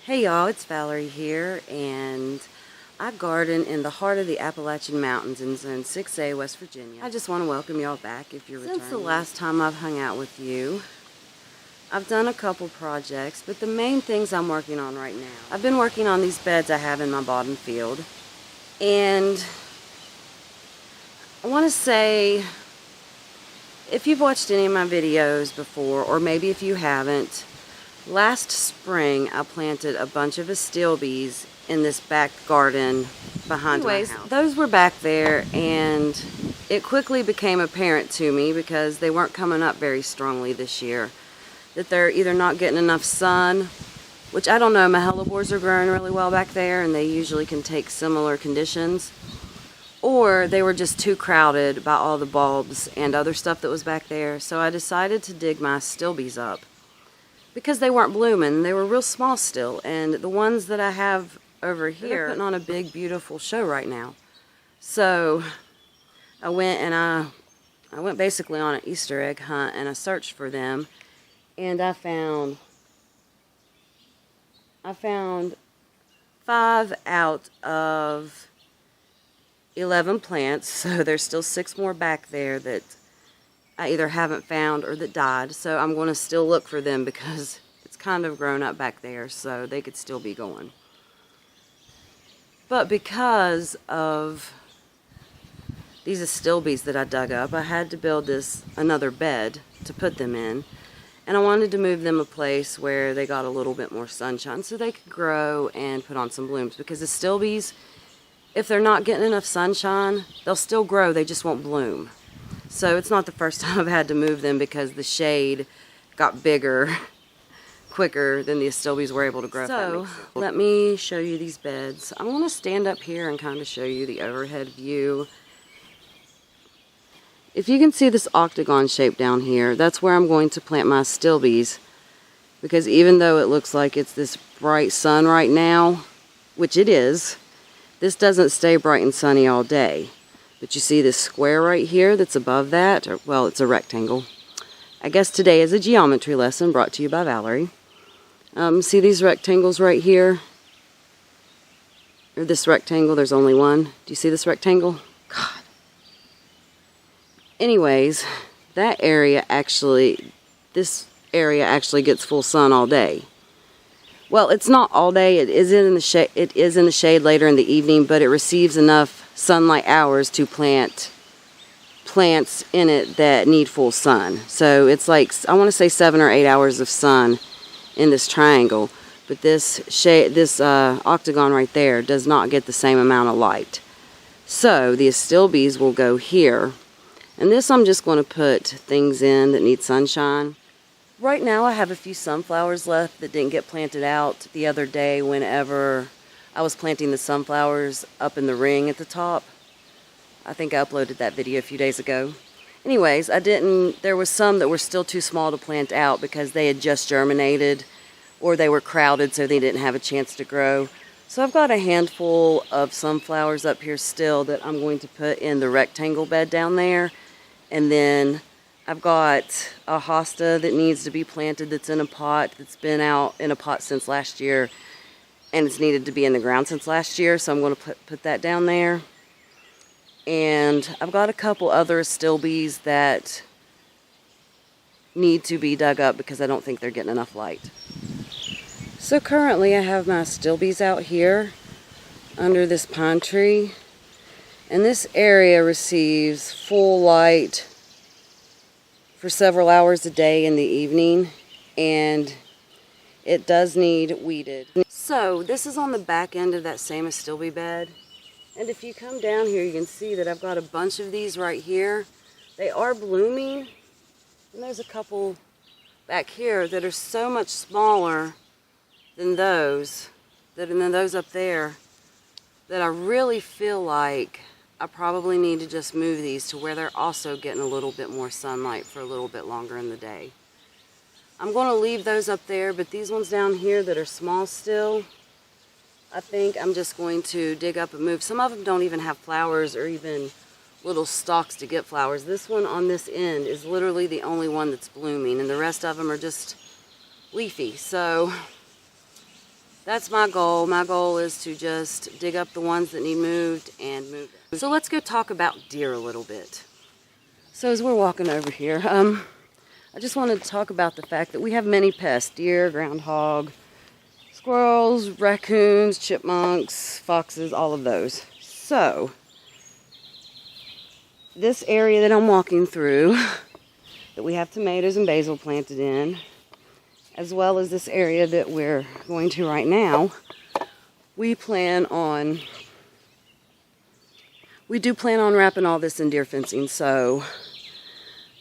Hey y'all, it's Valerie here, and I garden in the heart of the Appalachian Mountains in Zone 6A, West Virginia. I just want to welcome y'all back if you're returning. Since the last time I've hung out with you, I've done a couple projects, but the main things I'm working on right now, I've been working on these beds I have in my bottom field, and I want to say, if you've watched any of my videos before, or maybe if you haven't, last spring I planted a bunch of Astilbes in this back garden behind my house. Those were back there, and it quickly became apparent to me, because they weren't coming up very strongly this year, that they're either not getting enough sun, which I don't know, my hellebores are growing really well back there and they usually can take similar conditions, or they were just too crowded by all the bulbs and other stuff that was back there. So I decided to dig my Astilbes up, because they weren't blooming. They were real small still, and the ones that I have over here are putting on a big, beautiful show right now. So I went basically on an Easter egg hunt, and I searched for them, and I found 5 out of 11 plants. So there's still 6 more back there that I either haven't found or that died, so I'm going to still look for them, because it's kind of grown up back there, so they could still be going. But because of these Astilbes that I dug up, I had to build another bed to put them in, and I wanted to move them a place where they got a little bit more sunshine so they could grow and put on some blooms, because Astilbes, if they're not getting enough sunshine, they'll still grow, they just won't bloom. So it's not the first time I've had to move them, because the shade got bigger quicker than the Astilbes were able to grow. So let me show you these beds. I'm going to stand up here and kind of show you the overhead view. If you can see this octagon shape down here, that's where I'm going to plant my Astilbes, because even though it looks like it's this bright sun right now, which it is, this doesn't stay bright and sunny all day. But you see this square right here that's above that, or, well, it's a rectangle. I guess today is a geometry lesson brought to you by Valerie. See these rectangles right here? Or this rectangle, there's only one. Do you see this rectangle? God. Anyways, this area actually gets full sun all day. Well, it's not all day. It is in the shade later in the evening, but it receives enough sunlight hours to plant plants in it that need full sun. So it's like, I want to say 7 or 8 hours of sun in this triangle, but this octagon right there does not get the same amount of light. So the Astilbes will go here, and this I'm just going to put things in that need sunshine. Right now I have a few sunflowers left that didn't get planted out the other day whenever I was planting the sunflowers up in the ring at the top. I think I uploaded that video a few days ago. Anyways, there was some that were still too small to plant out because they had just germinated, or they were crowded so they didn't have a chance to grow. So I've got a handful of sunflowers up here still that I'm going to put in the rectangle bed down there. And then I've got a hosta that needs to be planted that's in a pot, that's been out in a pot since last year, and it's needed to be in the ground since last year, so I'm going to put that down there. And I've got a couple other Astilbes that need to be dug up because I don't think they're getting enough light. So currently I have my Astilbes out here under this pine tree, and this area receives full light for several hours a day in the evening, and it does need weeded. So this is on the back end of that same Astilbe bed, and if you come down here you can see that I've got a bunch of these right here. They are blooming, and there's a couple back here that are so much smaller than those up there, that I really feel like I probably need to just move these to where they're also getting a little bit more sunlight for a little bit longer in the day. I'm going to leave those up there, but these ones down here that are small still, I think I'm just going to dig up and move. Some of them don't even have flowers or even little stalks to get flowers. This one on this end is literally the only one that's blooming, and the rest of them are just leafy. So That's my goal. My goal is to just dig up the ones that need moved and move them. So let's go talk about deer a little bit. So as we're walking over here, I just wanted to talk about the fact that we have many pests: deer, groundhog, squirrels, raccoons, chipmunks, foxes, all of those. So this area that I'm walking through, that we have tomatoes and basil planted in, as well as this area that we're going to right now, we do plan on wrapping all this in deer fencing so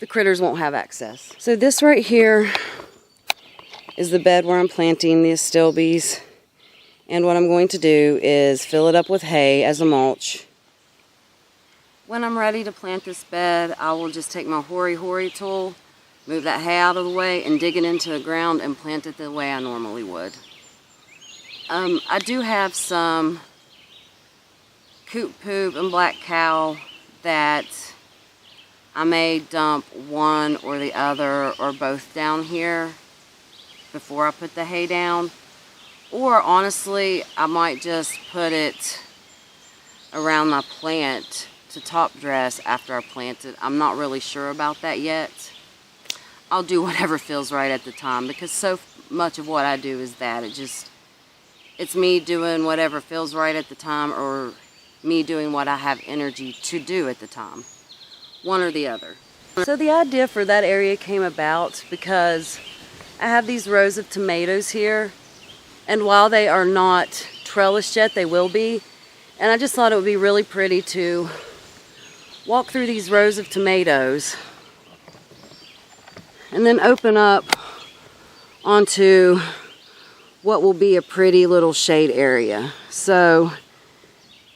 the critters won't have access. So this right here is the bed where I'm planting the Astilbes, and what I'm going to do is fill it up with hay as a mulch. When I'm ready to plant this bed, I will just take my hoary tool, move that hay out of the way, and dig it into the ground and plant it the way I normally would. I do have some coot poop and black cow that I may dump one or the other or both down here before I put the hay down. Or honestly, I might just put it around my plant to top dress after I plant it. I'm not really sure about that yet. I'll do whatever feels right at the time, because so much of what I do is that. It's me doing whatever feels right at the time, or me doing what I have energy to do at the time. One or the other. So the idea for that area came about because I have these rows of tomatoes here, and while they are not trellised yet, they will be. And I just thought it would be really pretty to walk through these rows of tomatoes and then open up onto what will be a pretty little shade area. So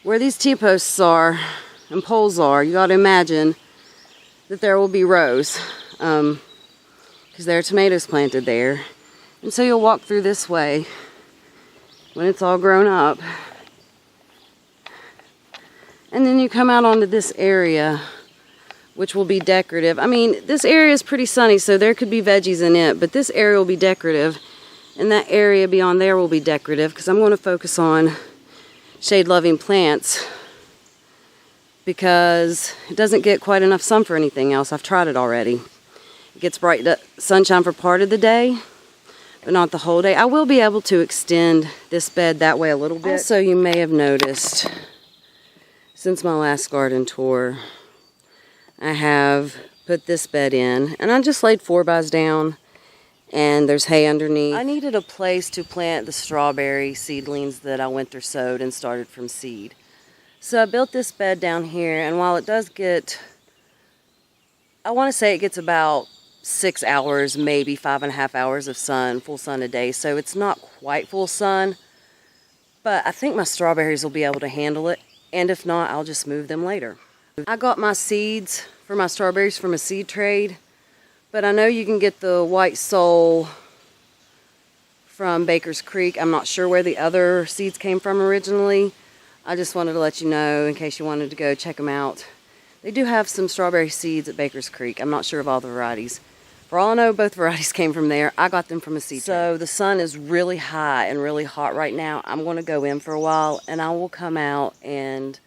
where these T-posts are and poles are, you got to imagine that there will be rows, because there are tomatoes planted there. And so you'll walk through this way when it's all grown up, and then you come out onto this area, which will be decorative. I mean, this area is pretty sunny, so there could be veggies in it, but this area will be decorative, and that area beyond there will be decorative, because I'm going to focus on shade-loving plants, because it doesn't get quite enough sun for anything else. I've tried it already. It gets bright sunshine for part of the day, but not the whole day. I will be able to extend this bed that way a little bit. Also, you may have noticed, since my last garden tour, I have put this bed in, and I just laid 4x down, and there's hay underneath. I needed a place to plant the strawberry seedlings that I winter sowed and started from seed. So I built this bed down here, and while it does get, I want to say it gets about 6 hours, maybe 5.5 hours of sun, full sun a day, so it's not quite full sun, but I think my strawberries will be able to handle it, and if not, I'll just move them later. I got my seeds for my strawberries from a seed trade, but I know you can get the white soul from Baker's Creek. I'm not sure where the other seeds came from originally. I just wanted to let you know in case you wanted to go check them out. They do have some strawberry seeds at Baker's Creek. I'm not sure of all the varieties. For all I know, both varieties came from there. I got them from a seed trade. So the sun is really high and really hot right now. I'm going to go in for a while, and I will come out and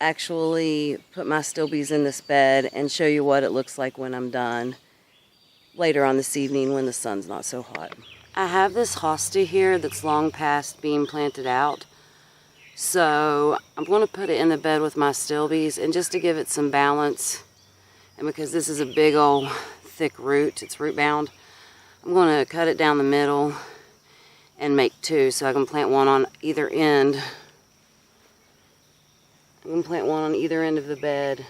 actually put my Astilbes in this bed and show you what it looks like when I'm done later on this evening when the sun's not so hot. I have this hosta here that's long past being planted out, so I'm going to put it in the bed with my Astilbes, and just to give it some balance, and because this is a big old thick root, it's root bound, I'm going to cut it down the middle and make two so I can plant one on either end. I'm going to plant one on either end of the bed,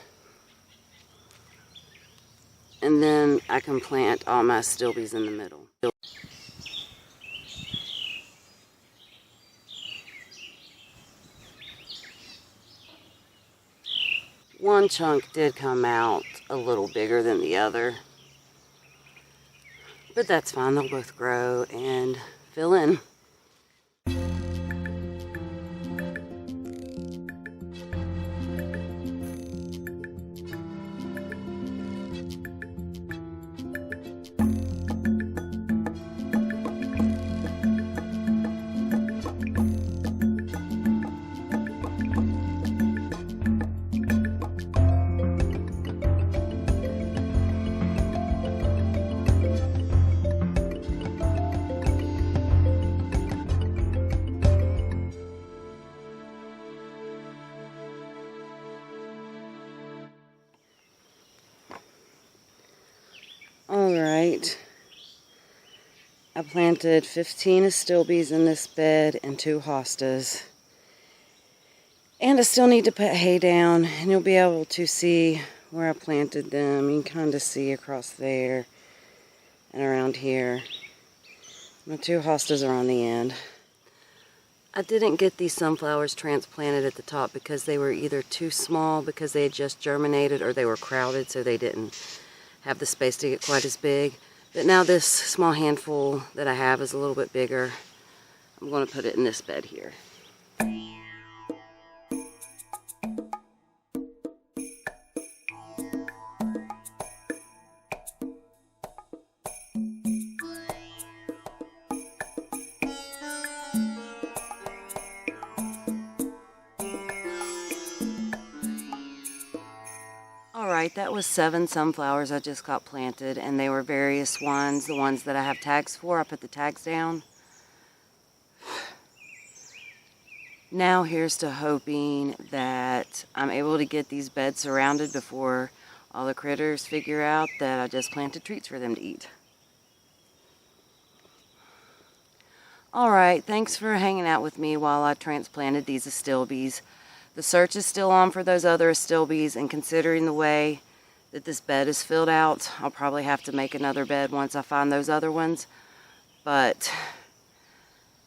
and then I can plant all my Astilbes in the middle. One chunk did come out a little bigger than the other, but that's fine. They'll both grow and fill in. I planted 15 Astilbes in this bed and 2 hostas. And I still need to put hay down, and you'll be able to see where I planted them. You can kind of see across there and around here. My 2 hostas are on the end. I didn't get these sunflowers transplanted at the top because they were either too small because they had just germinated, or they were crowded so they didn't have the space to get quite as big. But now this small handful that I have is a little bit bigger. I'm going to put it in this bed here. Alright, that was 7 sunflowers I just got planted, and they were various ones. The ones that I have tags for, I put the tags down. Now here's to hoping that I'm able to get these beds surrounded before all the critters figure out that I just planted treats for them to eat. Alright, thanks for hanging out with me while I transplanted these Astilbes. The search is still on for those other Astilbes, and considering the way that this bed is filled out, I'll probably have to make another bed once I find those other ones. But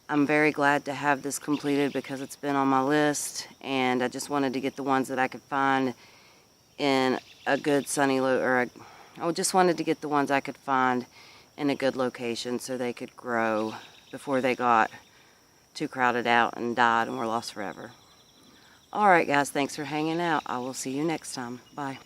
I'm very glad to have this completed because it's been on my list, and I just wanted to get the ones that I could find in a good sunny I just wanted to get the ones I could find in a good location so they could grow before they got too crowded out and died and were lost forever. Alright guys, thanks for hanging out. I will see you next time. Bye.